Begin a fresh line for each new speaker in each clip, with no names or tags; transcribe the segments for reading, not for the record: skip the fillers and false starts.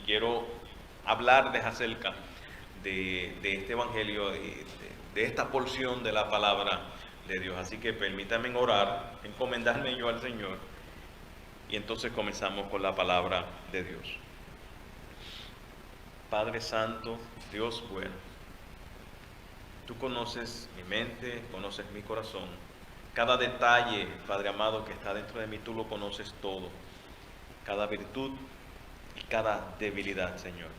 quiero hablarles acerca de este evangelio, de esta porción de la palabra de Dios. Así que permítanme orar, encomendarme yo al Señor y entonces comenzamos con la palabra de Dios. Padre Santo, Dios bueno, tú conoces mi mente, conoces mi corazón. Cada detalle, Padre amado, que está dentro de mí, tú lo conoces todo. Cada virtud y cada debilidad, Señor.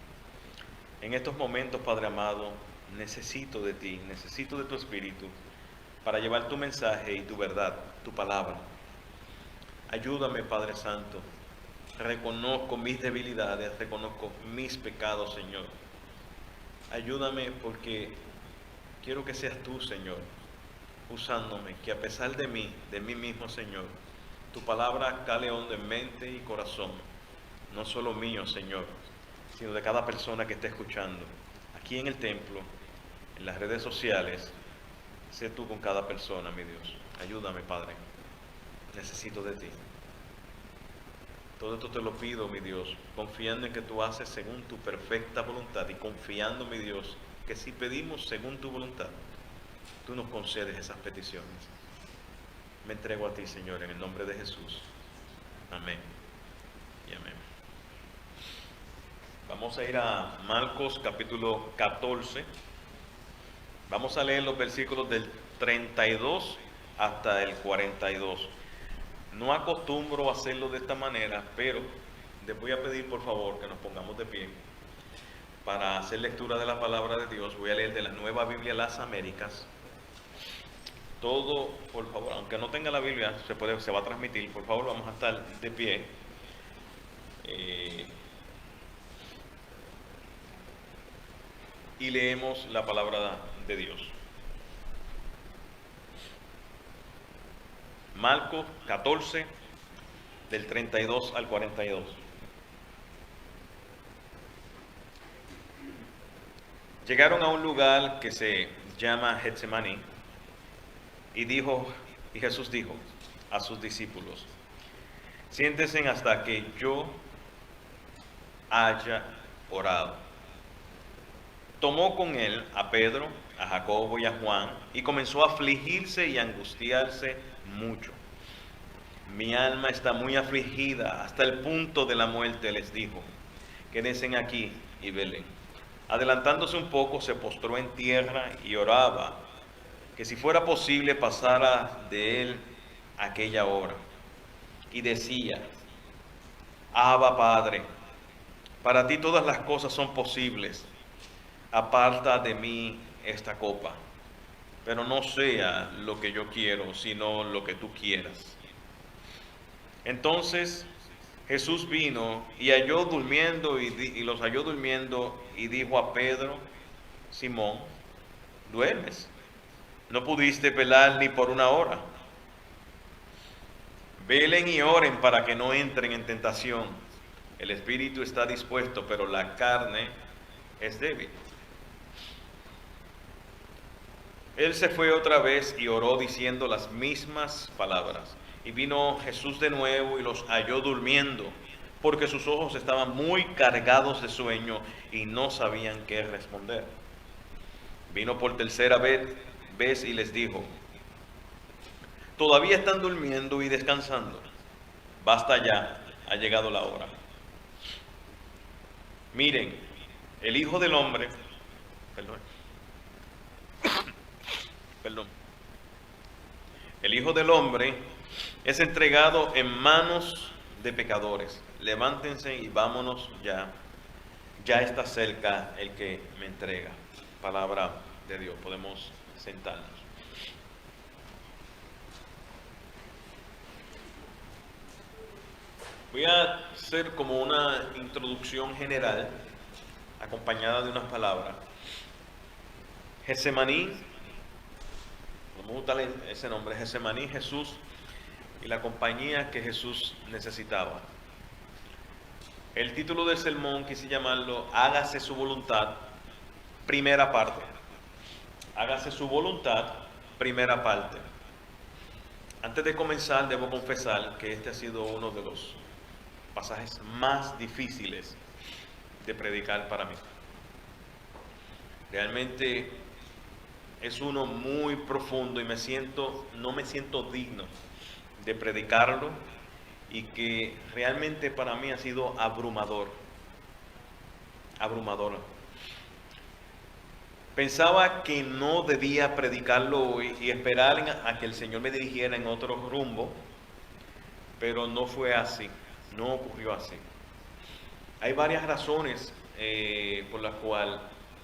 En estos momentos, Padre amado, necesito de ti, necesito de tu Espíritu para llevar tu mensaje y tu verdad, tu palabra. Ayúdame, Padre Santo. Reconozco mis debilidades, reconozco mis pecados, Señor. Ayúdame porque quiero que seas tú, Señor, usándome, que a pesar de mí mismo, Señor, tu palabra cale hondo en mente y corazón, no solo mío, Señor, sino de cada persona que esté escuchando, aquí en el templo, en las redes sociales. Sé tú con cada persona, mi Dios. Ayúdame, Padre. Necesito de ti. Todo esto te lo pido, mi Dios, confiando en que tú haces según tu perfecta voluntad y confiando, mi Dios, que si pedimos según tu voluntad, tú nos concedes esas peticiones. Me entrego a ti, Señor, en el nombre de Jesús. Amén y amén. Vamos a ir a Marcos capítulo 14. Vamos a leer los versículos del 32 hasta el 42. No acostumbro a hacerlo de esta manera, pero les voy a pedir por favor que nos pongamos de pie para hacer lectura de la palabra de Dios. Voy a leer de la Nueva Biblia Las Américas. Todo, por favor, aunque no tenga la Biblia, se va a transmitir. Por favor, vamos a estar de pie. Y leemos la palabra de Dios. Marcos 14, del 32 al 42. Llegaron a un lugar que se llama Getsemaní, y Jesús dijo a sus discípulos: siéntense hasta que yo haya orado. Tomó con él a Pedro, a Jacobo y a Juan, y comenzó a afligirse y a angustiarse mucho. Mi alma está muy afligida hasta el punto de la muerte, les dijo. Quédense aquí y velen. Adelantándose un poco, se postró en tierra y oraba que si fuera posible pasara de él aquella hora. Y decía: Abba, Padre, para ti todas las cosas son posibles. Aparta de mí esta copa, pero no sea lo que yo quiero, sino lo que tú quieras. Entonces Jesús vino y halló durmiendo y los halló durmiendo, y dijo a Pedro: Simón, ¿duermes? ¿No pudiste velar ni por una hora? Velen y oren para que no entren en tentación. El espíritu está dispuesto, pero la carne es débil. Él se fue otra vez y oró diciendo las mismas palabras. Y vino Jesús de nuevo y los halló durmiendo, porque sus ojos estaban muy cargados de sueño y no sabían qué responder. Vino por tercera vez y les dijo: todavía están durmiendo y descansando. Basta ya, ha llegado la hora. Miren, el Hijo del Hombre, el Hijo del Hombre es entregado en manos de pecadores. Levántense y vámonos ya. Ya está cerca el que me entrega. Palabra de Dios. Podemos sentarnos. Voy a hacer como una introducción general, acompañada de unas palabras. Getsemaní, vamos a usar ese nombre, Getsemaní, Jesús y la compañía que Jesús necesitaba. El título del sermón quise llamarlo Hágase su voluntad, primera parte. Hágase su voluntad, primera parte. Antes de comenzar, debo confesar que este ha sido uno de los pasajes más difíciles de predicar para mí. Realmente es uno muy profundo y no me siento digno de predicarlo, y que realmente para mí ha sido abrumador. Pensaba que no debía predicarlo y esperar a que el Señor me dirigiera en otro rumbo, pero no fue así, no ocurrió así. Hay varias razones por las cuales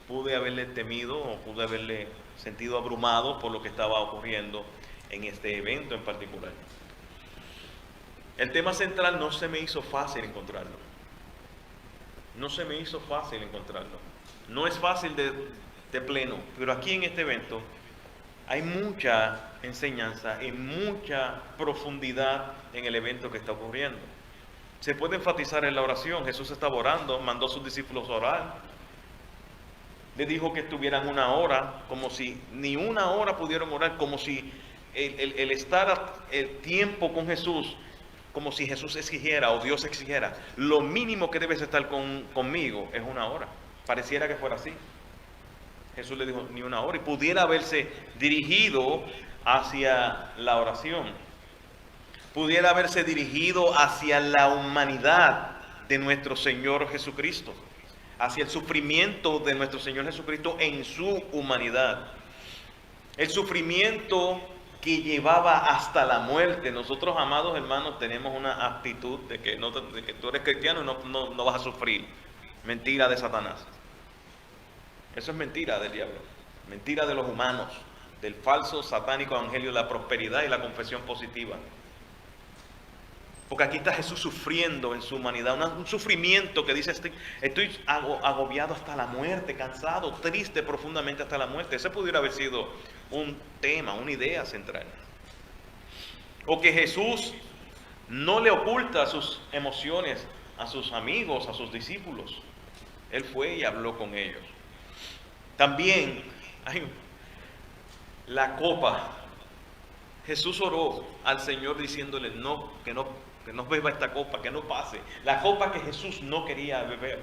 pude haberle temido o pude haberle sentido abrumado por lo que estaba ocurriendo en este evento en particular. El tema central no se me hizo fácil encontrarlo. No se me hizo fácil encontrarlo. No es fácil de pleno, pero aquí en este evento hay mucha enseñanza y mucha profundidad en el evento que está ocurriendo. Se puede enfatizar en la oración. Jesús estaba orando, mandó a sus discípulos a orar. Le dijo que estuvieran una hora, como si ni una hora pudieron orar, como si el estar el tiempo con Jesús, como si Jesús exigiera o Dios exigiera, lo mínimo que debes estar conmigo es una hora. Pareciera que fuera así. Jesús le dijo ni una hora, y pudiera haberse dirigido hacia la oración, pudiera haberse dirigido hacia la humanidad de nuestro Señor Jesucristo, hacia el sufrimiento de nuestro Señor Jesucristo en su humanidad, el sufrimiento que llevaba hasta la muerte. Nosotros, amados hermanos, tenemos una actitud de que tú eres cristiano y no vas a sufrir. Mentira de Satanás. Eso es mentira del diablo, mentira de los humanos, del falso satánico evangelio de la prosperidad y la confesión positiva. Porque aquí está Jesús sufriendo en su humanidad, un sufrimiento que dice, estoy agobiado hasta la muerte, cansado, triste profundamente hasta la muerte. Ese pudiera haber sido un tema, una idea central. O que Jesús no le oculta sus emociones a sus amigos, a sus discípulos. Él fue y habló con ellos. También hay la copa. Jesús oró al Señor diciéndole que no beba esta copa, que no pase. La copa que Jesús no quería beber.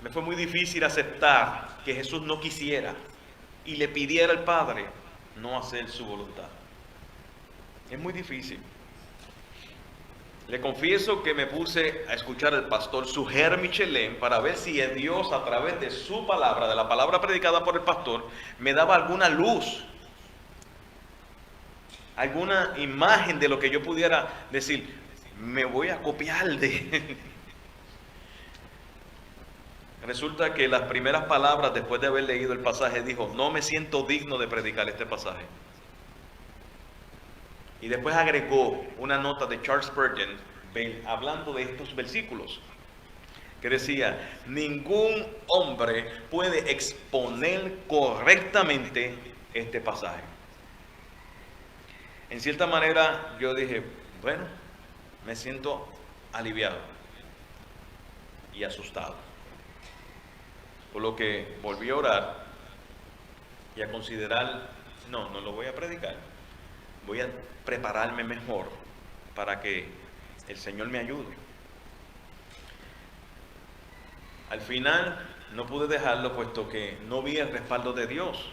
Me fue muy difícil aceptar que Jesús no quisiera y le pidiera al Padre no hacer su voluntad. Es muy difícil. Le confieso que me puse a escuchar al pastor Suger Michelén para ver si Dios, a través de su palabra, de la palabra predicada por el pastor, me daba alguna luz, alguna imagen de lo que yo pudiera decir, me voy a copiar de... Resulta que las primeras palabras después de haber leído el pasaje dijo, no me siento digno de predicar este pasaje. Y después agregó una nota de Charles Spurgeon hablando de estos versículos, que decía, ningún hombre puede exponer correctamente este pasaje. En cierta manera yo dije, bueno, me siento aliviado y asustado. Por lo que volví a orar y a considerar, no lo voy a predicar. Voy a prepararme mejor para que el Señor me ayude. Al final no pude dejarlo, puesto que no vi el respaldo de Dios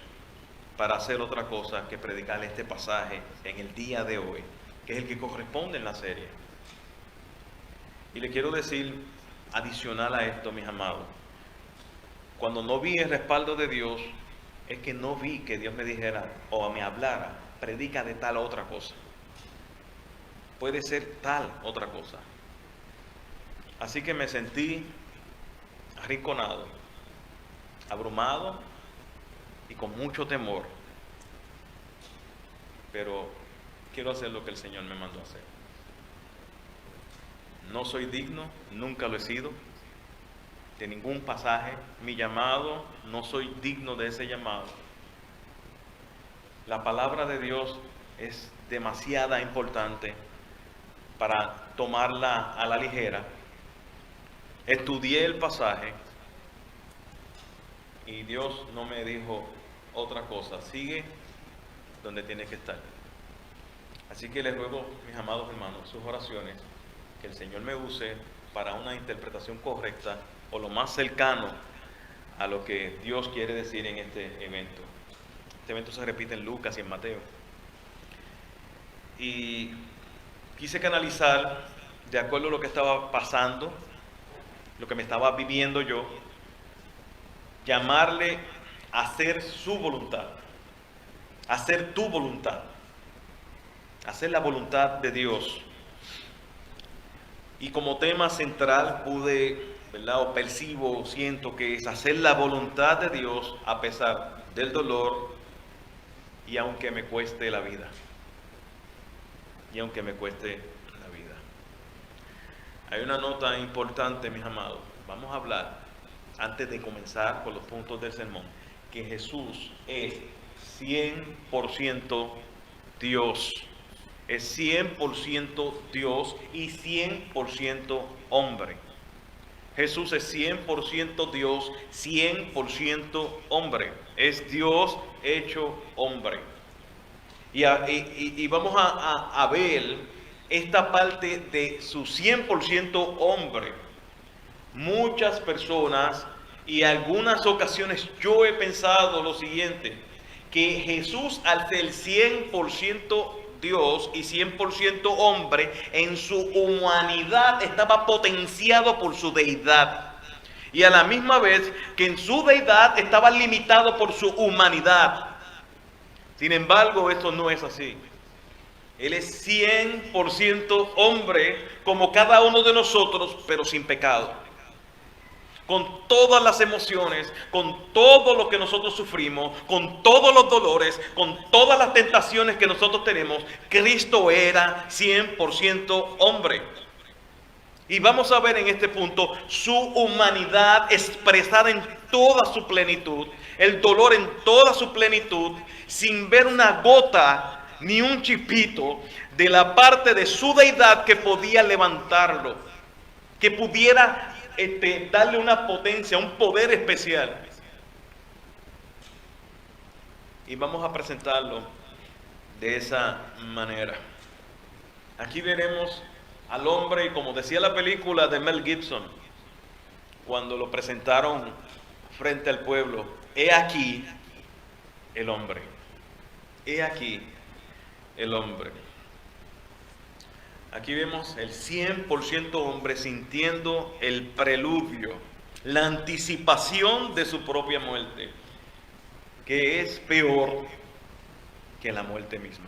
para hacer otra cosa que predicar este pasaje en el día de hoy, que es el que corresponde en la serie. Y le quiero decir, adicional a esto, mis amados, cuando no vi el respaldo de Dios, es que no vi que Dios me dijera o me hablara, predica de tal otra cosa. Puede ser tal otra cosa. Así que me sentí arrinconado, abrumado y con mucho temor. Pero quiero hacer lo que el Señor me mandó a hacer. No soy digno, nunca lo he sido, de ningún pasaje. Mi llamado, no soy digno de ese llamado. La palabra de Dios es demasiado importante para tomarla a la ligera. Estudié el pasaje y Dios no me dijo otra cosa. Sigue donde tienes que estar. Así que les ruego, mis amados hermanos, sus oraciones, que el Señor me use para una interpretación correcta o lo más cercano a lo que Dios quiere decir en este evento. Este evento se repite en Lucas y en Mateo. Y quise canalizar, de acuerdo a lo que estaba pasando, lo que me estaba viviendo yo, llamarle a hacer su voluntad, hacer tu voluntad, hacer la voluntad de Dios. Y como tema central pude, ¿verdad?, o percibo, siento que es hacer la voluntad de Dios a pesar del dolor y aunque me cueste la vida. Y aunque me cueste la vida. Hay una nota importante, mis amados. Vamos a hablar, antes de comenzar con los puntos del sermón, que Jesús es 100% Dios. Es 100% Dios y 100% hombre. Jesús es 100% Dios, 100% hombre. Es Dios hecho hombre. Y vamos a ver esta parte de su 100% hombre. Muchas personas y algunas ocasiones yo he pensado lo siguiente, que Jesús al ser 100% Dios y 100% hombre, en su humanidad estaba potenciado por su deidad. Y a la misma vez que en su deidad estaba limitado por su humanidad. Sin embargo, esto no es así. Él es 100% hombre, como cada uno de nosotros, pero sin pecado. Con todas las emociones, con todo lo que nosotros sufrimos, con todos los dolores, con todas las tentaciones que nosotros tenemos, Cristo era 100% hombre. Y vamos a ver en este punto su humanidad expresada en toda su plenitud, el dolor en toda su plenitud, sin ver una gota ni un chipito de la parte de su deidad que podía levantarlo, que pudiera darle una potencia, un poder especial. Y vamos a presentarlo de esa manera. Aquí veremos al hombre, y como decía la película de Mel Gibson, cuando lo presentaron frente al pueblo, he aquí el hombre. He aquí el hombre. Aquí vemos el 100% hombre sintiendo el preludio, la anticipación de su propia muerte, que es peor que la muerte misma.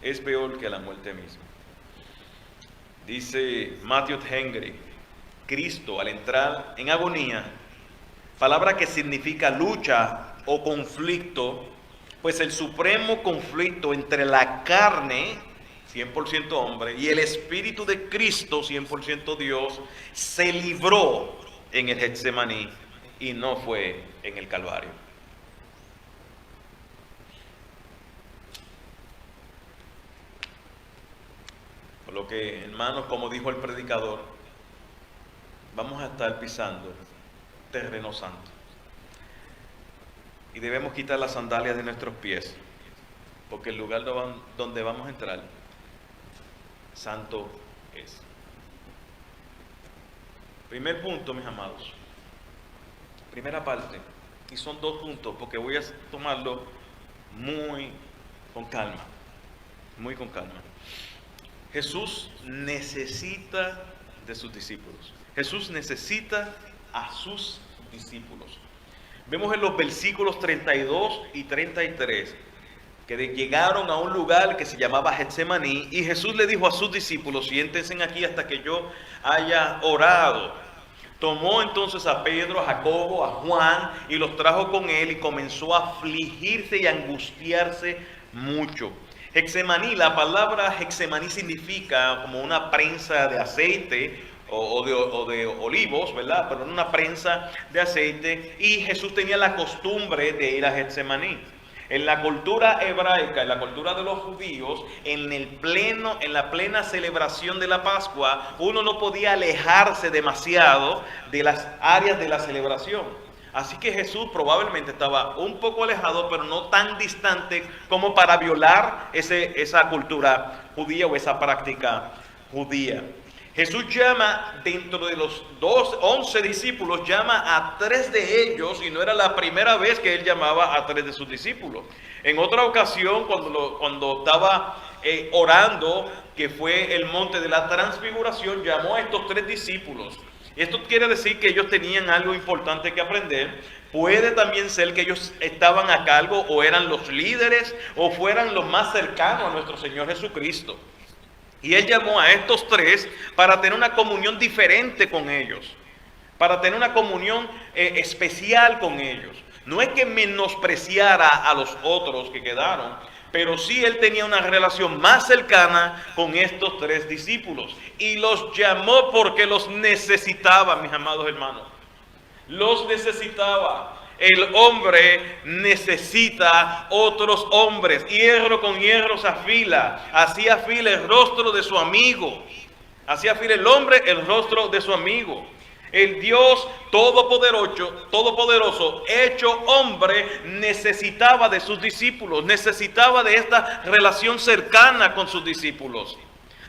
Es peor que la muerte misma. Dice Matthew Henry, Cristo al entrar en agonía, palabra que significa lucha o conflicto, pues el supremo conflicto entre la carne, 100% hombre, y el Espíritu de Cristo, 100% Dios, se libró en el Getsemaní y no fue en el Calvario. Por lo que, hermanos, como dijo el predicador, vamos a estar pisando terreno santo. Y debemos quitar las sandalias de nuestros pies, porque el lugar donde vamos a entrar, santo es. Primer punto, mis amados. Primera parte. Y son dos puntos, porque voy a tomarlo muy con calma. Muy con calma. Jesús necesita de sus discípulos. Jesús necesita a sus discípulos. Vemos en los versículos 32 y 33 que llegaron a un lugar que se llamaba Getsemaní y Jesús le dijo a sus discípulos: siéntense aquí hasta que yo haya orado. Tomó entonces a Pedro, a Jacobo, a Juan y los trajo con él y comenzó a afligirse y a angustiarse mucho. Getsemaní, la palabra Getsemaní significa como una prensa de aceite o de olivos, ¿verdad? Pero una prensa de aceite, y Jesús tenía la costumbre de ir a Getsemaní. En la cultura hebraica, en la cultura de los judíos, en la plena celebración de la Pascua, uno no podía alejarse demasiado de las áreas de la celebración. Así que Jesús probablemente estaba un poco alejado, pero no tan distante como para violar esa cultura judía o esa práctica judía. Jesús llama dentro de los 11 discípulos, llama a 3 de ellos, y no era la primera vez que él llamaba a 3 de sus discípulos. En otra ocasión, cuando estaba orando, que fue el monte de la transfiguración, llamó a estos 3 discípulos. Esto quiere decir que ellos tenían algo importante que aprender. Puede también ser que ellos estaban a cargo o eran los líderes o fueran los más cercanos a nuestro Señor Jesucristo. Y él llamó a estos 3 para tener una comunión diferente con ellos, para tener una comunión especial con ellos. No es que menospreciara a los otros que quedaron, pero sí él tenía una relación más cercana con estos 3 discípulos. Y los llamó porque los necesitaba, mis amados hermanos. Los necesitaba. El hombre necesita otros hombres. Hierro con hierro se afila. Así afila el rostro de su amigo. Así afila el hombre el rostro de su amigo. El Dios todopoderoso, hecho hombre, necesitaba de sus discípulos. Necesitaba de esta relación cercana con sus discípulos.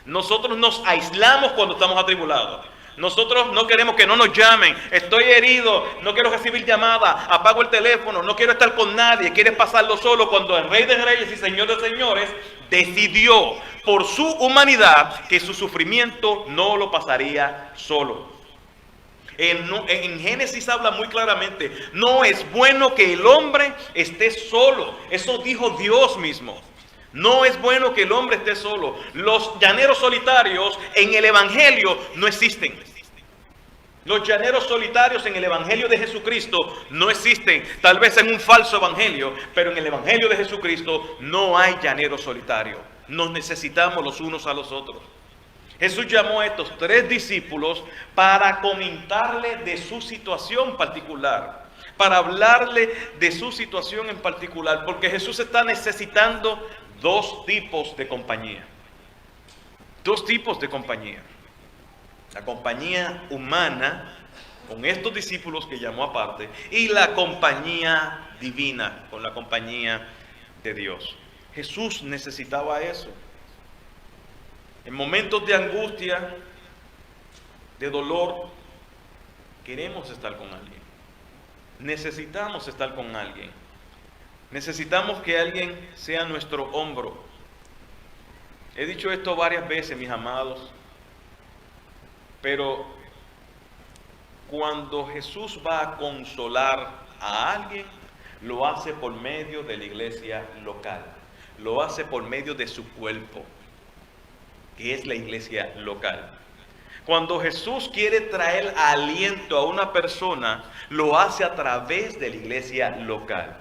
Nosotros nos aislamos cuando estamos atribulados. Nosotros no queremos que no nos llamen. Estoy herido, no quiero recibir llamada, apago el teléfono, no quiero estar con nadie. Quieres pasarlo solo, cuando el Rey de Reyes y Señor de Señores decidió por su humanidad que su sufrimiento no lo pasaría solo. En Génesis habla muy claramente, no es bueno que el hombre esté solo. Eso dijo Dios mismo. No es bueno que el hombre esté solo. Los llaneros solitarios en el Evangelio no existen. Los llaneros solitarios en el Evangelio de Jesucristo no existen. Tal vez en un falso evangelio, pero en el Evangelio de Jesucristo no hay llanero solitario. Nos necesitamos los unos a los otros. Jesús llamó a estos 3 discípulos para comentarle de su situación particular, para hablarle de su situación en particular, porque Jesús está necesitando 2 tipos de compañía. 2 tipos de compañía. La compañía humana con estos discípulos que llamó aparte, y la compañía divina con la compañía de Dios. Jesús necesitaba eso. En momentos de angustia, de dolor, queremos estar con alguien. Necesitamos estar con alguien. Necesitamos que alguien sea nuestro hombro. He dicho esto varias veces, mis amados, pero cuando Jesús va a consolar a alguien, lo hace por medio de la iglesia local. Lo hace por medio de su cuerpo, que es la iglesia local. Cuando Jesús quiere traer aliento a una persona, lo hace a través de la iglesia local.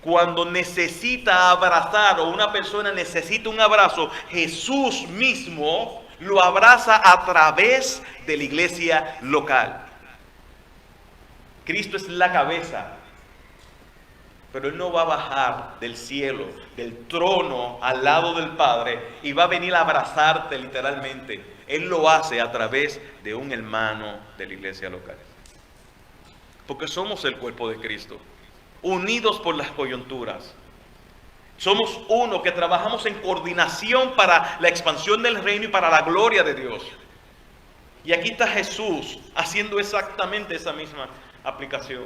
Cuando necesita abrazar o una persona necesita un abrazo, Jesús mismo lo abraza a través de la iglesia local. Cristo es la cabeza, pero Él no va a bajar del cielo, del trono al lado del Padre y va a venir a abrazarte literalmente. Él lo hace a través de un hermano de la iglesia local. Porque somos el cuerpo de Cristo, unidos por las coyunturas. Somos uno que trabajamos en coordinación para la expansión del reino y para la gloria de Dios. Y aquí está Jesús haciendo exactamente esa misma aplicación.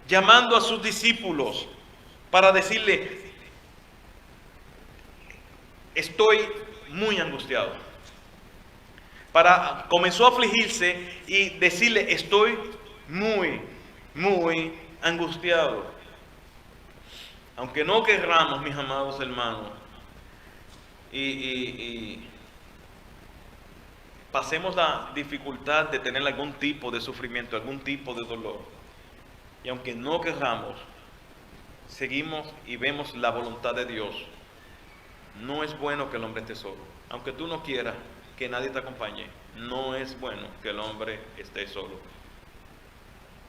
Llamando a sus discípulos para decirle, estoy muy angustiado. Comenzó a afligirse y decirle, estoy muy angustiado. Aunque no querramos, mis amados hermanos, y pasemos la dificultad de tener algún tipo de sufrimiento, algún tipo de dolor, y aunque no querramos, seguimos y vemos la voluntad de Dios. No es bueno que el hombre esté solo. Aunque tú no quieras que nadie te acompañe, no es bueno que el hombre esté solo.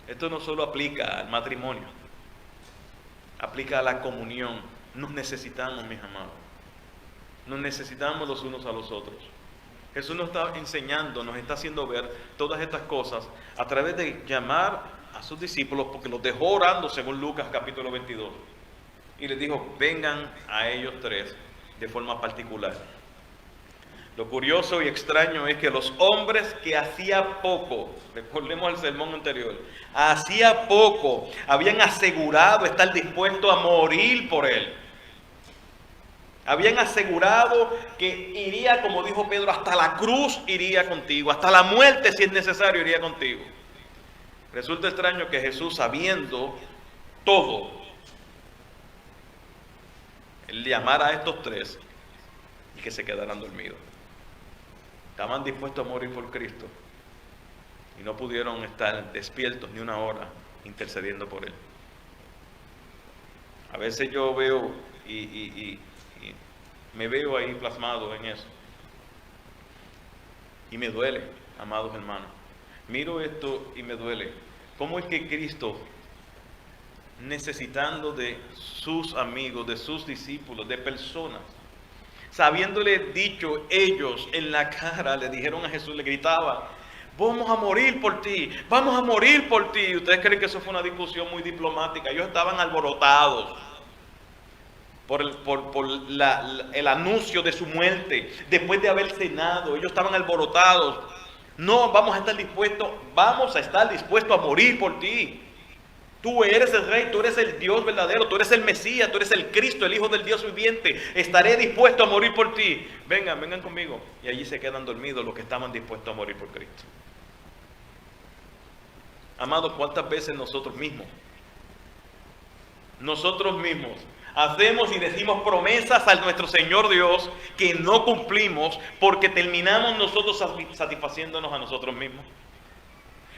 Esto no solo aplica al matrimonio, aplica a la comunión. Nos necesitamos, mis amados. Nos necesitamos los unos a los otros. Jesús nos está enseñando, nos está haciendo ver todas estas cosas a través de llamar a sus discípulos, porque los dejó orando según Lucas capítulo 22. Y les dijo, vengan a ellos 3 de forma particular. Lo curioso y extraño es que los hombres que hacía poco, recordemos el sermón anterior, hacía poco habían asegurado estar dispuestos a morir por él. Habían asegurado que iría, como dijo Pedro, hasta la cruz iría contigo, hasta la muerte si es necesario iría contigo. Resulta extraño que Jesús, sabiendo todo, él llamara a estos tres y que se quedaran dormidos. Estaban dispuestos a morir por Cristo y no pudieron estar despiertos ni una hora intercediendo por él. A veces yo veo y me veo ahí plasmado en eso. Y me duele, amados hermanos. Miro esto y me duele. ¿Cómo es que Cristo, necesitando de sus amigos, de sus discípulos, de personas, sabiéndole dicho ellos en la cara, le dijeron a Jesús, le gritaban, vamos a morir por ti, vamos a morir por ti? ¿Ustedes creen que eso fue una discusión muy diplomática? Ellos estaban alborotados por el anuncio de su muerte, después de haber cenado. Ellos estaban alborotados. No, vamos a estar dispuestos a morir por ti. Tú eres el Rey, tú eres el Dios verdadero, tú eres el Mesías, tú eres el Cristo, el Hijo del Dios viviente. Estaré dispuesto a morir por ti. Vengan conmigo. Y allí se quedan dormidos los que estaban dispuestos a morir por Cristo. Amados, ¿cuántas veces nosotros mismos hacemos y decimos promesas a nuestro Señor Dios que no cumplimos porque terminamos nosotros satisfaciéndonos a nosotros mismos?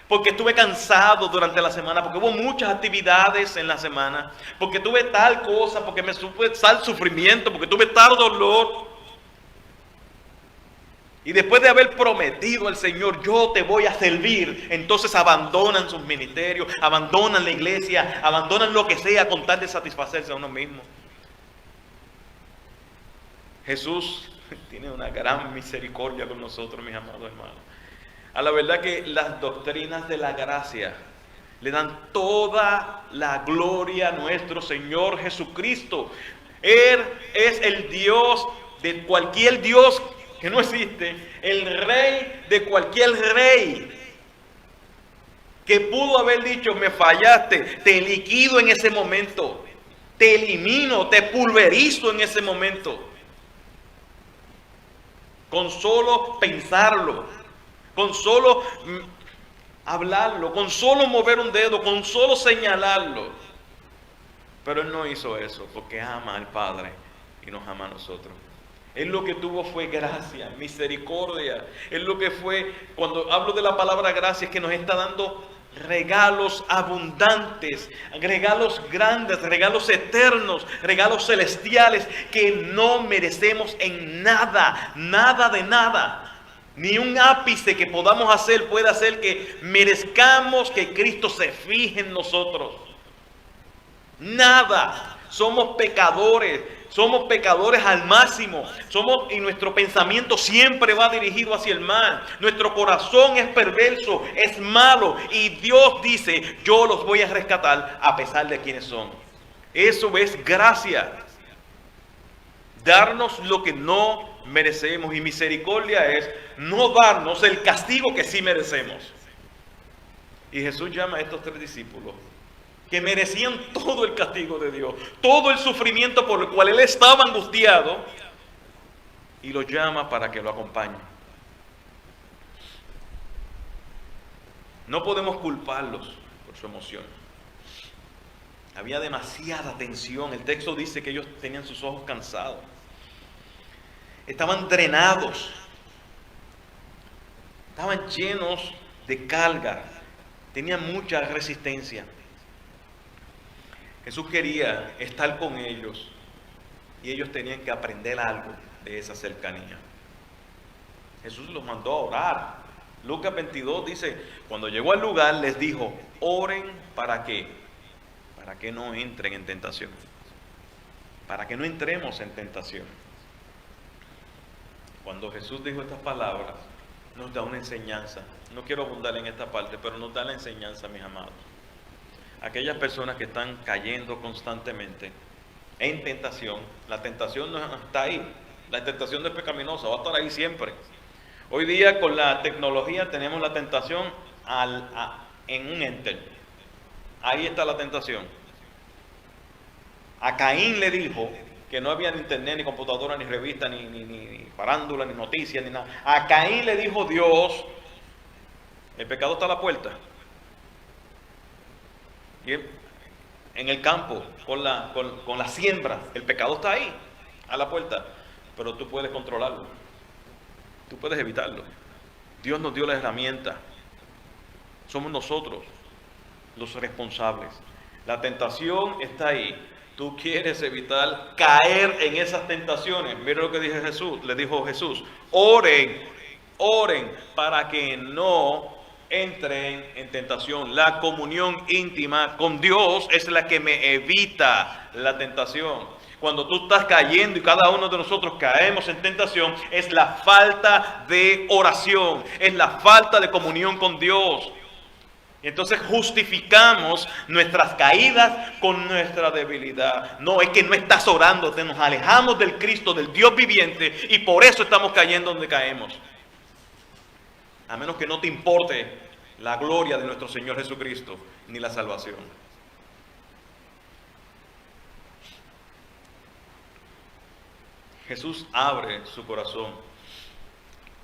Porque estuve cansado durante la semana, porque hubo muchas actividades en la semana, porque tuve tal cosa, porque me supe tal sufrimiento, porque tuve tal dolor. Y después de haber prometido al Señor, yo te voy a servir, entonces abandonan sus ministerios, abandonan la iglesia, abandonan lo que sea con tal de satisfacerse a uno mismo. Jesús tiene una gran misericordia con nosotros, mis amados hermanos. A la verdad que las doctrinas de la gracia le dan toda la gloria a nuestro Señor Jesucristo. Él es el Dios de cualquier Dios que no existe, el Rey de cualquier rey, que pudo haber dicho, me fallaste, te liquido en ese momento, te elimino, te pulverizo en ese momento. Con solo pensarlo, con solo hablarlo, con solo mover un dedo, con solo señalarlo. Pero Él no hizo eso porque ama al Padre y nos ama a nosotros. Él lo que tuvo fue gracia, misericordia. Él lo que fue, cuando hablo de la palabra gracia, es que nos está dando regalos abundantes, regalos grandes, regalos eternos, regalos celestiales que no merecemos en nada, nada de nada. Ni un ápice que podamos hacer puede hacer que merezcamos que Cristo se fije en nosotros. Nada. Somos pecadores al máximo. Y nuestro pensamiento siempre va dirigido hacia el mal. Nuestro corazón es perverso, es malo. Y Dios dice, yo los voy a rescatar a pesar de quienes son. Eso es gracia. Darnos lo que no merecemos, y misericordia es no darnos el castigo que sí merecemos. Y Jesús llama a estos tres discípulos que merecían todo el castigo de Dios, todo el sufrimiento por el cual Él estaba angustiado, y los llama para que lo acompañen. No podemos culparlos por su emoción. Había demasiada tensión. El texto dice que ellos tenían sus ojos cansados. Estaban drenados. Estaban llenos de carga. Tenían mucha resistencia. Jesús quería estar con ellos y ellos tenían que aprender algo de esa cercanía. Jesús los mandó a orar. Lucas 22 dice, cuando llegó al lugar les dijo, oren ¿para qué? Para que no entren en tentación. Para que no entremos en tentación. Cuando Jesús dijo estas palabras, nos da una enseñanza. No quiero abundar en esta parte, pero nos da la enseñanza, mis amados. Aquellas personas que están cayendo constantemente en tentación, la tentación no está ahí, La tentación no es pecaminosa, va a estar ahí siempre. Hoy día con la tecnología tenemos la tentación en un enter. Ahí está la tentación. A Caín le dijo que no había ni internet, ni computadora, ni revista, ni farándula, ni noticias, ni nada. A Caín le dijo Dios, el pecado está a la puerta. Y en el campo, con la siembra, el pecado está ahí, a la puerta. Pero tú puedes controlarlo. Tú puedes evitarlo. Dios nos dio la herramienta. Somos nosotros los responsables. La tentación está ahí. Tú quieres evitar caer en esas tentaciones. Mira lo que dijo Jesús. Le dijo Jesús: oren para que no entren en tentación. La comunión íntima con Dios es la que me evita la tentación. Cuando tú estás cayendo y cada uno de nosotros caemos en tentación, es la falta de oración, es la falta de comunión con Dios. Y entonces justificamos nuestras caídas con nuestra debilidad. No, es que no estás orando, te nos alejamos del Cristo, del Dios viviente, y por eso estamos cayendo donde caemos. A menos que no te importe la gloria de nuestro Señor Jesucristo, ni la salvación. Jesús abre su corazón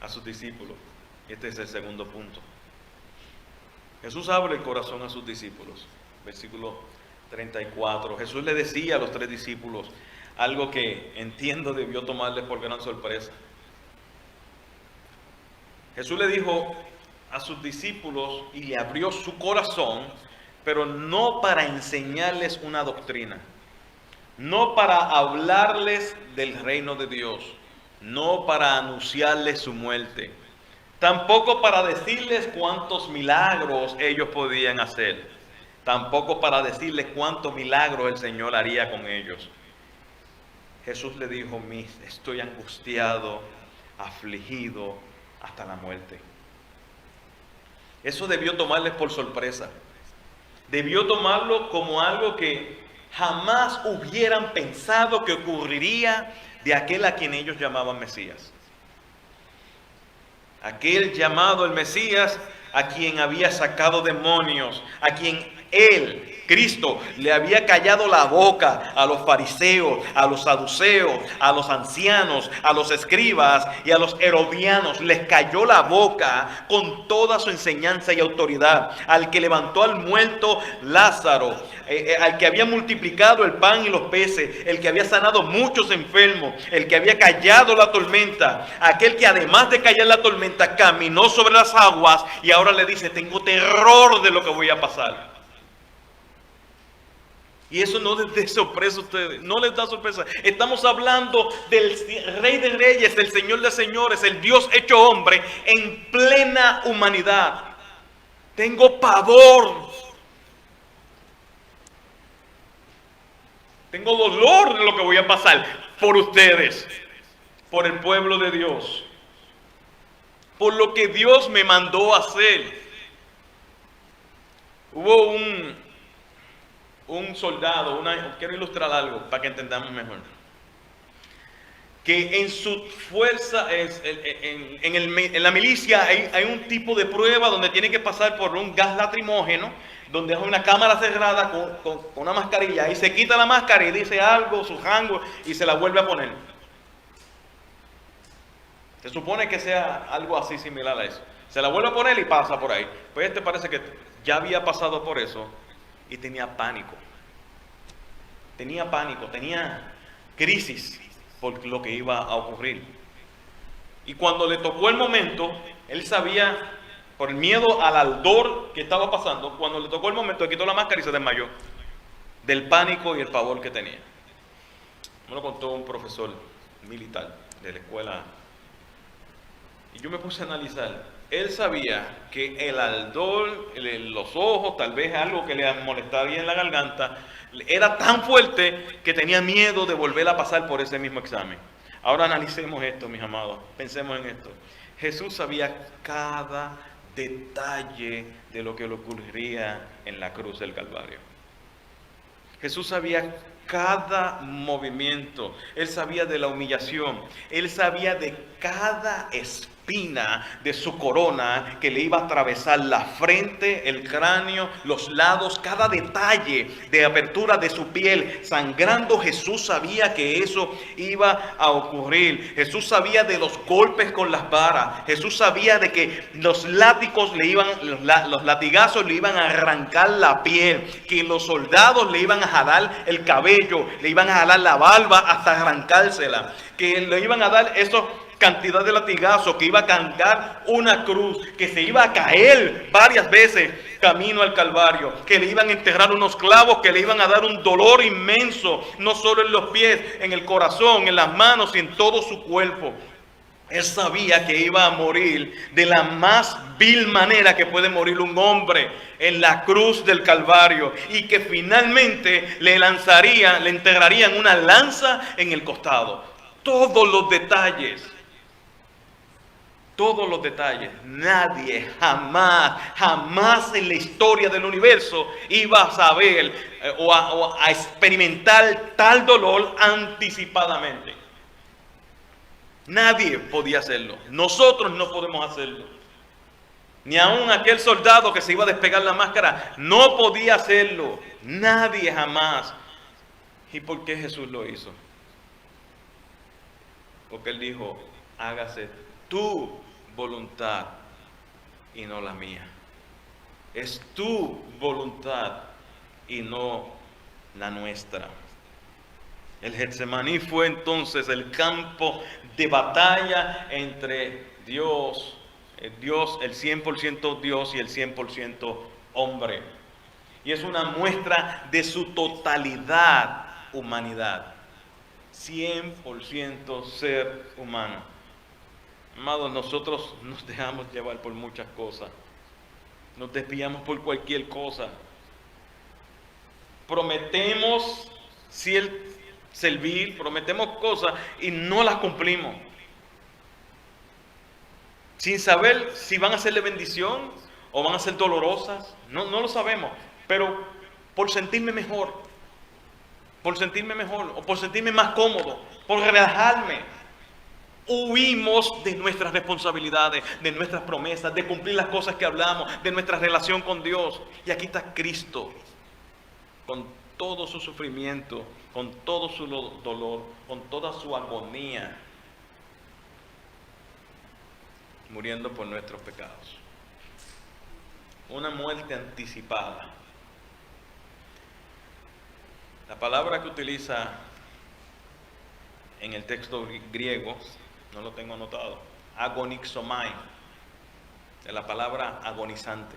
a sus discípulos. Este es el segundo punto. Jesús abre el corazón a sus discípulos. Versículo 34. Jesús le decía a los 3 discípulos algo que entiendo debió tomarles por gran sorpresa. Jesús le dijo a sus discípulos y le abrió su corazón, pero no para enseñarles una doctrina, no para hablarles del reino de Dios, no para anunciarles su muerte, tampoco para decirles cuántos milagros ellos podían hacer, tampoco para decirles cuántos milagros el Señor haría con ellos. Jesús le dijo: estoy angustiado, afligido hasta la muerte. Eso debió tomarles por sorpresa. Debió tomarlo como algo que jamás hubieran pensado que ocurriría de aquel a quien ellos llamaban Mesías. Aquel llamado el Mesías, a quien había sacado demonios, a quien él, Cristo, le había callado la boca a los fariseos, a los saduceos, a los ancianos, a los escribas y a los herodianos. Les cayó la boca con toda su enseñanza y autoridad. Al que levantó al muerto Lázaro, al que había multiplicado el pan y los peces, el que había sanado muchos enfermos, el que había callado la tormenta, aquel que además de callar la tormenta caminó sobre las aguas y ahora le dice: tengo terror de lo que voy a pasar. Y eso no les dé sorpresa a ustedes, no les da sorpresa. Estamos hablando del Rey de Reyes, del Señor de Señores, el Dios hecho hombre en plena humanidad. Tengo pavor. Tengo dolor de lo que voy a pasar por ustedes, por el pueblo de Dios, por lo que Dios me mandó a hacer. Hubo un soldado, quiero ilustrar algo para que entendamos mejor, que en su fuerza, en la milicia hay un tipo de prueba donde tiene que pasar por un gas lacrimógeno, donde es una cámara cerrada con una mascarilla, y se quita la máscara y dice algo, su rango, y se la vuelve a poner. Se supone que sea algo así similar a eso. Se la vuelve a poner y pasa por ahí. Pues parece que ya había pasado por eso y tenía pánico. Tenía crisis por lo que iba a ocurrir. Y cuando le tocó el momento, él sabía, por el miedo al ardor que estaba pasando, cuando le tocó el momento, le quitó la máscara y se desmayó del pánico y el pavor que tenía. Me lo contó un profesor militar de la escuela. Y yo me puse a analizar. Él sabía que el ardor, los ojos, tal vez algo que le molestaba en la garganta, era tan fuerte que tenía miedo de volver a pasar por ese mismo examen. Ahora analicemos esto, mis amados. Pensemos en esto. Jesús sabía cada detalle de lo que le ocurriría en la cruz del Calvario. Jesús sabía cada movimiento, Él sabía de la humillación, Él sabía de cada espina de su corona que le iba a atravesar la frente, el cráneo, los lados, cada detalle de apertura de su piel sangrando. Jesús sabía que eso iba a ocurrir. Jesús sabía de los golpes con las varas. Jesús sabía de que los látigos los latigazos le iban a arrancar la piel, que los soldados le iban a jalar el cabello, le iban a jalar la barba hasta arrancársela, que le iban a dar esos cantidad de latigazos, que iba a cargar una cruz, que se iba a caer varias veces camino al Calvario, que le iban a enterrar unos clavos, que le iban a dar un dolor inmenso, no solo en los pies, en el corazón, en las manos y en todo su cuerpo. Él sabía que iba a morir de la más vil manera que puede morir un hombre, en la cruz del Calvario, y que finalmente le enterrarían una lanza en el costado. Todos los detalles. Nadie jamás en la historia del universo iba a saber o a experimentar tal dolor anticipadamente. Nadie podía hacerlo. Nosotros no podemos hacerlo. Ni aun aquel soldado que se iba a despegar la máscara no podía hacerlo. Nadie jamás. ¿Y por qué Jesús lo hizo? Porque Él dijo: hágase tu voluntad y no la mía. Es tu voluntad y no la nuestra. El Getsemaní fue entonces el campo de batalla entre Dios, el 100% Dios y el 100% hombre. Y es una muestra de su totalidad humanidad. 100% ser humano. Amados, nosotros nos dejamos llevar por muchas cosas. Nos desviamos por cualquier cosa. Prometemos servir, prometemos cosas y no las cumplimos. Sin saber si van a ser de bendición o van a ser dolorosas. No lo sabemos. Pero por sentirme mejor, o por sentirme más cómodo, por relajarme, huimos de nuestras responsabilidades, de nuestras promesas, de cumplir las cosas que hablamos, de nuestra relación con Dios. Y aquí está Cristo, con todo su sufrimiento, con todo su dolor, con toda su agonía, muriendo por nuestros pecados. Una muerte anticipada. La palabra que utiliza en el texto griego, no lo tengo anotado, agonixomai, de la palabra agonizante.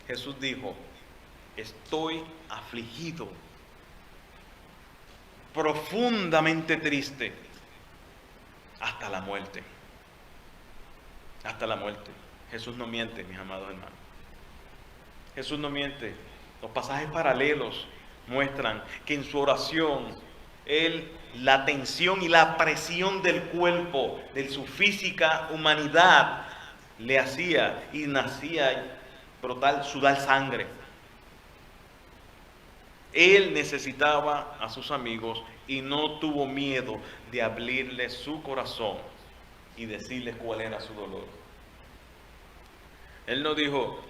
Jesús dijo: estoy afligido, profundamente triste, hasta la muerte. Hasta la muerte. Jesús no miente, mis amados hermanos. Jesús no miente. Los pasajes paralelos muestran que en su oración, la tensión y la presión del cuerpo, de su física humanidad, le hacía y nacía sudar sangre. Él necesitaba a sus amigos y no tuvo miedo de abrirles su corazón y decirles cuál era su dolor. Él no dijo: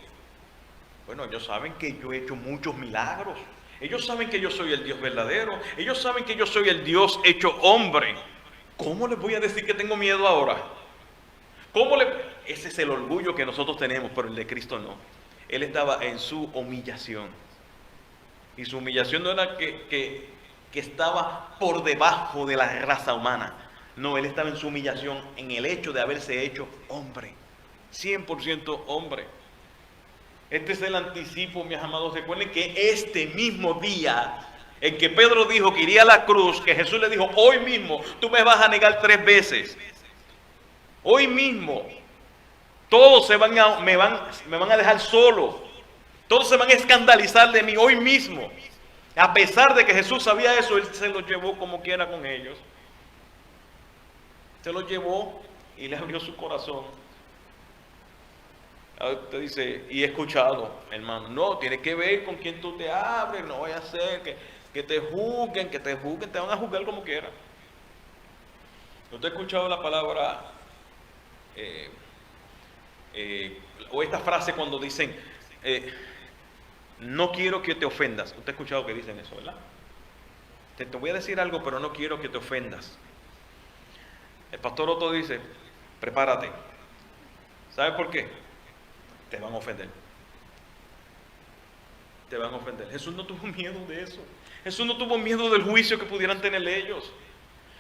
bueno, ellos saben que yo he hecho muchos milagros. Ellos saben que yo soy el Dios verdadero. Ellos saben que yo soy el Dios hecho hombre. ¿Cómo les voy a decir que tengo miedo ahora? Ese es el orgullo que nosotros tenemos, pero el de Cristo no. Él estaba en su humillación. Y su humillación no era que estaba por debajo de la raza humana. No, Él estaba en su humillación en el hecho de haberse hecho hombre. 100% hombre. Este es el anticipo, mis amados. Recuerden que este mismo día en que Pedro dijo que iría a la cruz, que Jesús le dijo: hoy mismo tú me vas a negar 3 veces. Hoy mismo todos me van a dejar solo. Todos se van a escandalizar de mí hoy mismo. A pesar de que Jesús sabía eso, Él se lo llevó como quiera con ellos. Se lo llevó y le abrió su corazón. Usted dice: y he escuchado, hermano. No, tiene que ver con quién tú te abres. No vaya a ser que Que te juzguen, te van a juzgar como quieran. ¿Usted ha escuchado la palabra o esta frase cuando dicen no quiero que te ofendas? Usted ha escuchado que dicen eso, ¿verdad? Te voy a decir algo, pero no quiero que te ofendas. El pastor Otto dice, prepárate. ¿Sabe por qué? Te van a ofender. Te van a ofender. Jesús no tuvo miedo de eso. Jesús no tuvo miedo del juicio que pudieran tener ellos.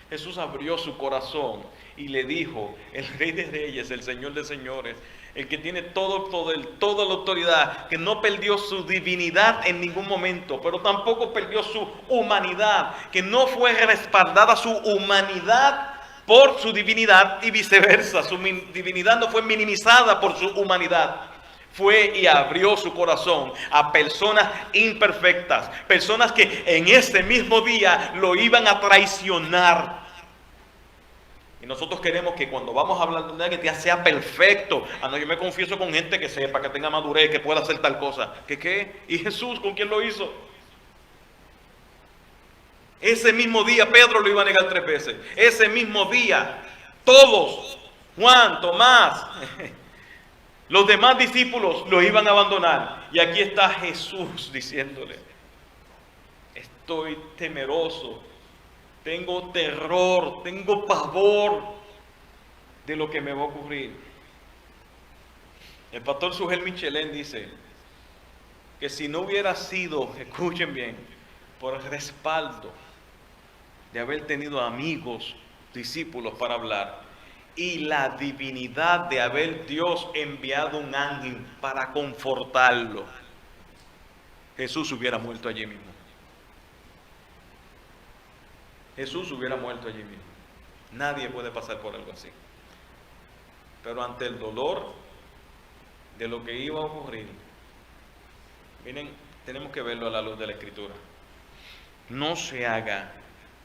Jesús abrió su corazón y le dijo, el Rey de Reyes, el Señor de Señores, el que tiene todo el poder, toda la autoridad, que no perdió su divinidad en ningún momento, pero tampoco perdió su humanidad, que no fue respaldada su humanidad por su divinidad y viceversa. Su divinidad no fue minimizada por su humanidad. Fue y abrió su corazón a personas imperfectas, personas que en ese mismo día lo iban a traicionar. Y nosotros queremos que cuando vamos a hablar de una que sea perfecto. No, yo me confieso con gente que sepa, que tenga madurez, que pueda hacer tal cosa. ¿Qué? ¿Y Jesús con quién lo hizo? Ese mismo día Pedro lo iba a negar 3 veces. Ese mismo día, todos, Juan, Tomás, los demás discípulos lo iban a abandonar. Y aquí está Jesús diciéndole, estoy temeroso, tengo terror, tengo pavor de lo que me va a ocurrir. El pastor Sugel Michelén dice que si no hubiera sido, escuchen bien, por el respaldo de haber tenido amigos, discípulos para hablar, y la divinidad de haber Dios enviado un ángel para confortarlo, Jesús hubiera muerto allí mismo. Jesús hubiera muerto allí mismo. Nadie puede pasar por algo así. Pero ante el dolor de lo que iba a ocurrir, miren, tenemos que verlo a la luz de la Escritura. No se haga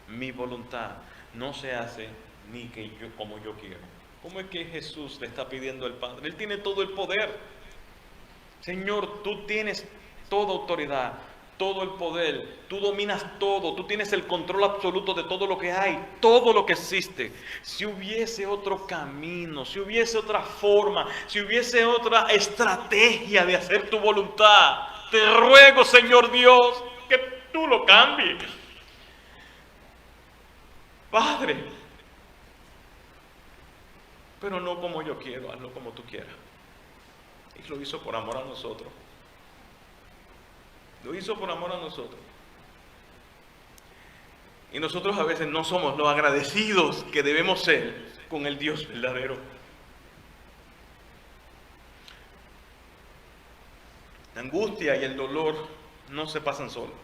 mi voluntad, no se hace ni que yo como yo quiero. ¿Cómo es que Jesús le está pidiendo al Padre? Él tiene todo el poder. Señor, tú tienes toda autoridad, todo el poder, tú dominas todo, tú tienes el control absoluto de todo lo que hay, todo lo que existe. Si hubiese otro camino, si hubiese otra forma, si hubiese otra estrategia de hacer tu voluntad, te ruego, Señor Dios, que tú lo cambies. Padre, pero no como yo quiero, hazlo como tú quieras. Y lo hizo por amor a nosotros. Lo hizo por amor a nosotros. Y nosotros a veces no somos los agradecidos que debemos ser con el Dios verdadero. La angustia y el dolor no se pasan solos.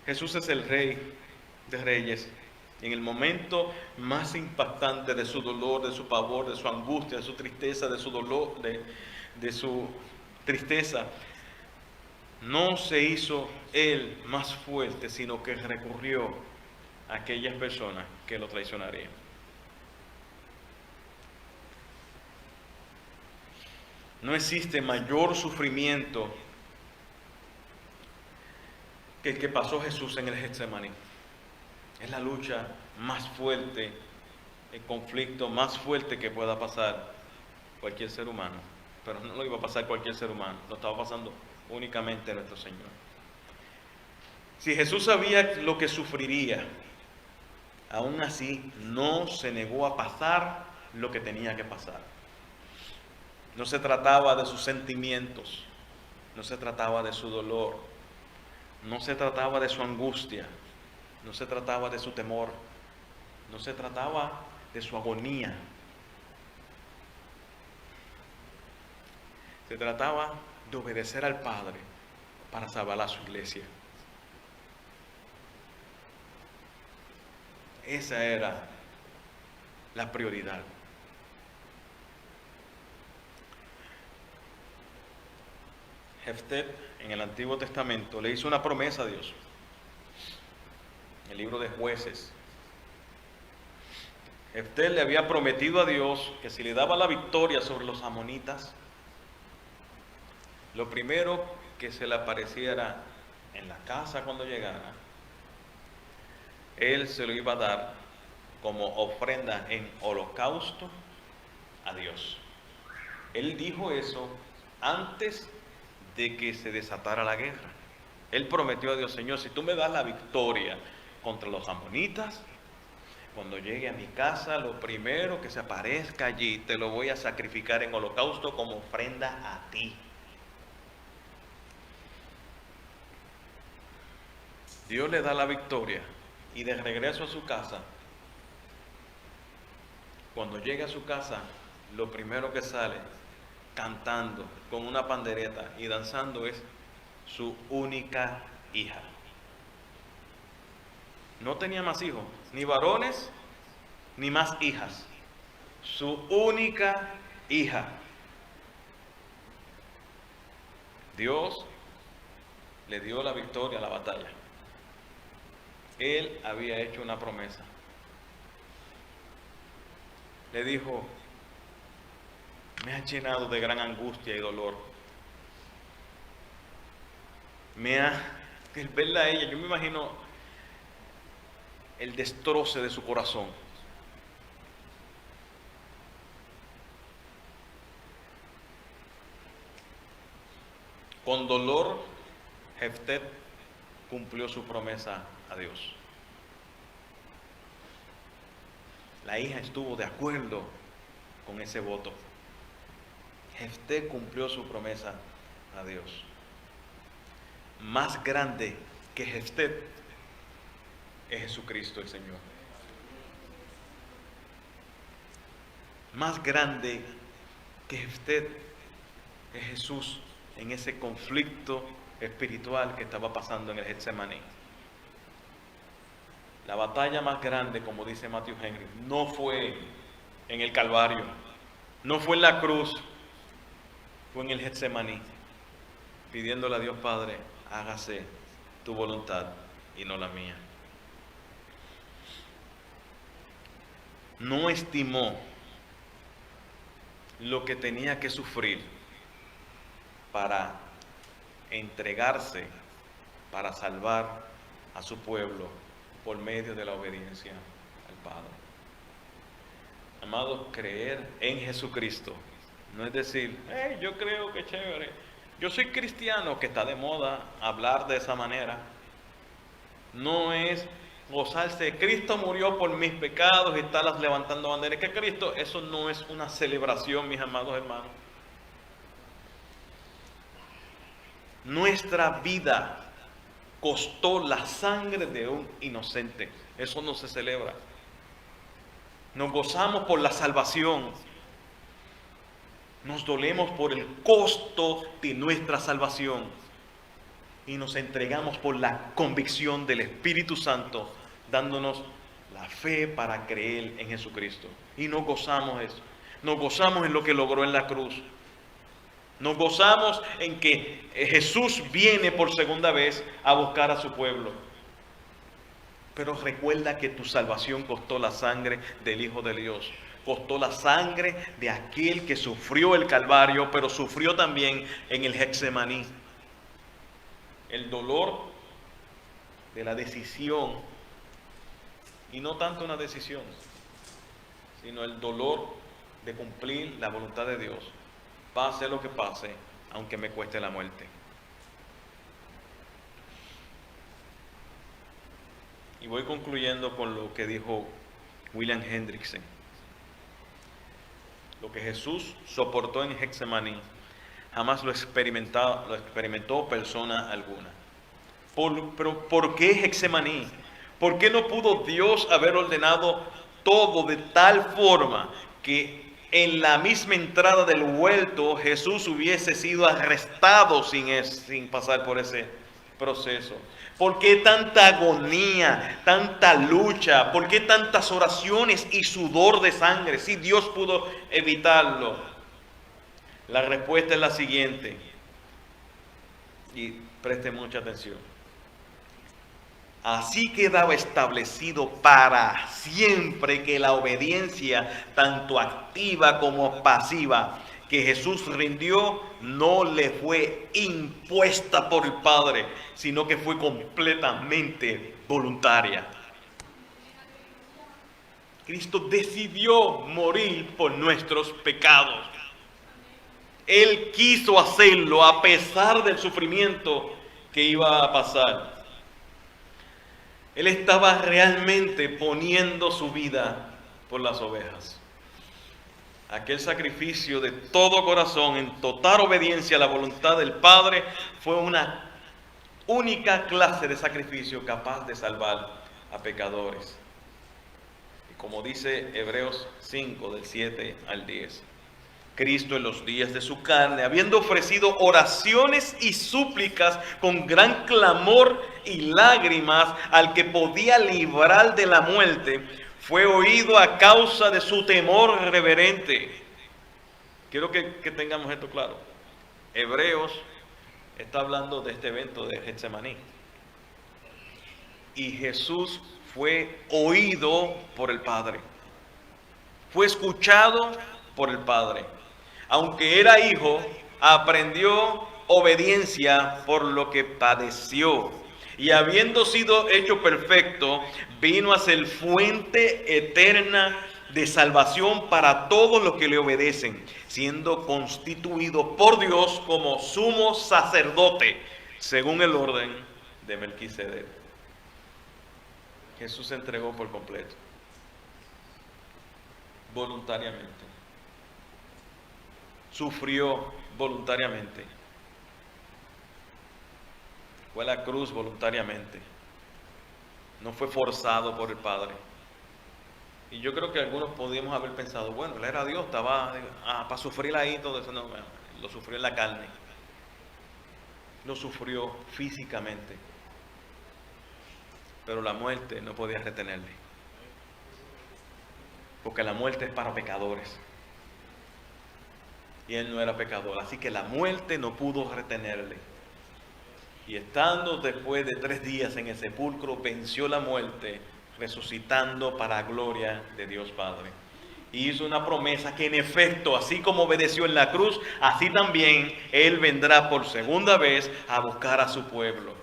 Jesús es el Rey de Reyes. Y en el momento más impactante de su dolor, de su pavor, de su angustia, de su tristeza, de su dolor, de su tristeza, no se hizo él más fuerte, sino que recurrió a aquellas personas que lo traicionarían. No existe mayor sufrimiento que el que pasó Jesús en el Getsemaní. Es la lucha más fuerte, el conflicto más fuerte que pueda pasar cualquier ser humano. Pero no lo iba a pasar cualquier ser humano, lo estaba pasando únicamente nuestro Señor. Si Jesús sabía lo que sufriría, aún así no se negó a pasar lo que tenía que pasar. No se trataba de sus sentimientos, no se trataba de su dolor, no se trataba de su angustia, no se trataba de su temor, no se trataba de su agonía. Se trataba de obedecer al Padre para salvar a su iglesia. Esa era la prioridad. Jefté en el Antiguo Testamento le hizo una promesa a Dios. En el libro de Jueces, Jefté le había prometido a Dios que si le daba la victoria sobre los amonitas, lo primero que se le apareciera en la casa cuando llegara, él se lo iba a dar como ofrenda en holocausto a Dios. Él dijo eso antes de que se desatara la guerra. Él prometió a Dios: Señor, si tú me das la victoria contra los amonitas, cuando llegue a mi casa, lo primero que se aparezca allí, te lo voy a sacrificar en holocausto como ofrenda a ti. Dios le da la victoria y de regreso a su casa, cuando llega a su casa, lo primero que sale cantando con una pandereta y danzando es su única hija. No tenía más hijos, ni varones, ni más hijas. Su única hija. Dios le dio la victoria a la batalla. Él había hecho una promesa. Le dijo: me has llenado de gran angustia y dolor. El verla a ella, yo me imagino el destroce de su corazón. Con dolor, Jefté cumplió su promesa a Dios. La hija estuvo de acuerdo con ese voto. Jefté cumplió su promesa a Dios. Más grande que Jefté es Jesucristo el Señor. Más grande que Jefté es Jesús en ese conflicto espiritual que estaba pasando en el Getsemaní. La batalla más grande, como dice Matthew Henry, no fue en el Calvario, no fue en la cruz, fue en el Getsemaní, pidiéndole a Dios Padre: hágase tu voluntad y no la mía. No estimó lo que tenía que sufrir para entregarse, para salvar a su pueblo por medio de la obediencia al Padre. Amados, creer en Jesucristo no es decir: hey, yo creo que chévere, yo soy cristiano, que está de moda hablar de esa manera. No es gozarse: Cristo murió por mis pecados y estarlas levantando banderas. Que Cristo, eso no es una celebración, mis amados hermanos. Nuestra vida costó la sangre de un inocente. Eso no se celebra. Nos gozamos por la salvación. Nos dolemos por el costo de nuestra salvación. Y nos entregamos por la convicción del Espíritu Santo, dándonos la fe para creer en Jesucristo. Y nos gozamos eso. Nos gozamos en lo que logró en la cruz. Nos gozamos en que Jesús viene por segunda vez a buscar a su pueblo. Pero recuerda que tu salvación costó la sangre del Hijo de Dios. Costó la sangre de aquel que sufrió el Calvario, pero sufrió también en el Getsemaní. El dolor de la decisión, y no tanto una decisión, sino el dolor de cumplir la voluntad de Dios. Pase lo que pase, aunque me cueste la muerte. Y voy concluyendo con lo que dijo William Hendrickson. Lo que Jesús soportó en Getsemaní, jamás lo experimentó persona alguna. Pero ¿por qué Getsemaní? ¿Por qué no pudo Dios haber ordenado todo de tal forma que en la misma entrada del huerto Jesús hubiese sido arrestado sin pasar por ese proceso? ¿Por qué tanta agonía, tanta lucha? ¿Por qué tantas oraciones y sudor de sangre si Dios pudo evitarlo? La respuesta es la siguiente, y preste mucha atención. Así quedaba establecido para siempre que la obediencia, tanto activa como pasiva, que Jesús rindió no le fue impuesta por el Padre, sino que fue completamente voluntaria. Cristo decidió morir por nuestros pecados. Él quiso hacerlo a pesar del sufrimiento que iba a pasar. Él estaba realmente poniendo su vida por las ovejas. Aquel sacrificio de todo corazón, en total obediencia a la voluntad del Padre, fue una única clase de sacrificio capaz de salvar a pecadores. Y como dice Hebreos 5, del 7 al 10, Cristo en los días de su carne, habiendo ofrecido oraciones y súplicas con gran clamor y lágrimas al que podía librar de la muerte, fue oído a causa de su temor reverente. Quiero que tengamos esto claro. Hebreos está hablando de este evento de Getsemaní. Y Jesús fue oído por el Padre. Fue escuchado por el Padre. Aunque era hijo, aprendió obediencia por lo que padeció. Y habiendo sido hecho perfecto, vino a ser fuente eterna de salvación para todos los que le obedecen, siendo constituido por Dios como sumo sacerdote, según el orden de Melquisedec. Jesús se entregó por completo, voluntariamente. Sufrió voluntariamente. Fue a la cruz voluntariamente. No fue forzado por el Padre. Y yo creo que algunos podíamos haber pensado, bueno, él era Dios, estaba para sufrir ahí todo eso. No, lo sufrió en la carne. Lo sufrió físicamente. Pero la muerte no podía retenerle. Porque la muerte es para pecadores. Y él no era pecador, así que la muerte no pudo retenerle. Y estando después de 3 días en el sepulcro, venció la muerte, resucitando para gloria de Dios Padre. Y hizo una promesa que en efecto, así como obedeció en la cruz, así también Él vendrá por segunda vez a buscar a su pueblo.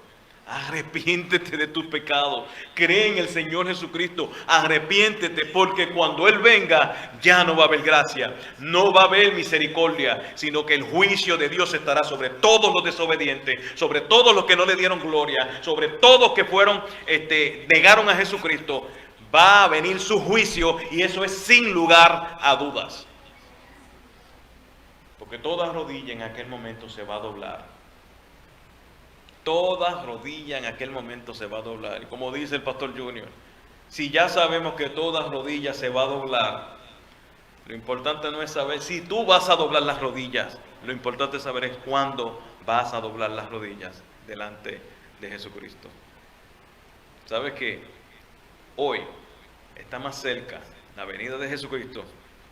Arrepiéntete de tus pecados, cree en el Señor Jesucristo, arrepiéntete, porque cuando Él venga ya no va a haber gracia, no va a haber misericordia, sino que el juicio de Dios estará sobre todos los desobedientes, sobre todos los que no le dieron gloria, sobre todos que negaron a Jesucristo. Va a venir su juicio y eso es sin lugar a dudas, porque toda rodilla en aquel momento se va a doblar. Toda rodilla en aquel momento se va a doblar. Y como dice el pastor Junior, si ya sabemos que toda rodilla se va a doblar, lo importante no es saber si tú vas a doblar las rodillas, lo importante es saber es cuándo vas a doblar las rodillas delante de Jesucristo. ¿Sabes qué? Hoy está más cerca la venida de Jesucristo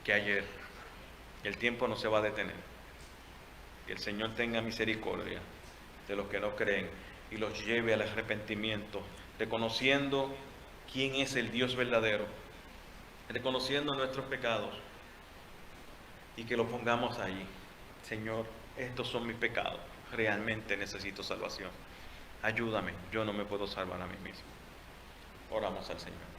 que ayer. El tiempo no se va a detener. Que el Señor tenga misericordia de los que no creen y los lleve al arrepentimiento, reconociendo quién es el Dios verdadero, reconociendo nuestros pecados y que lo pongamos allí. Señor, estos son mis pecados, realmente necesito salvación. Ayúdame, yo no me puedo salvar a mí mismo. Oramos al Señor.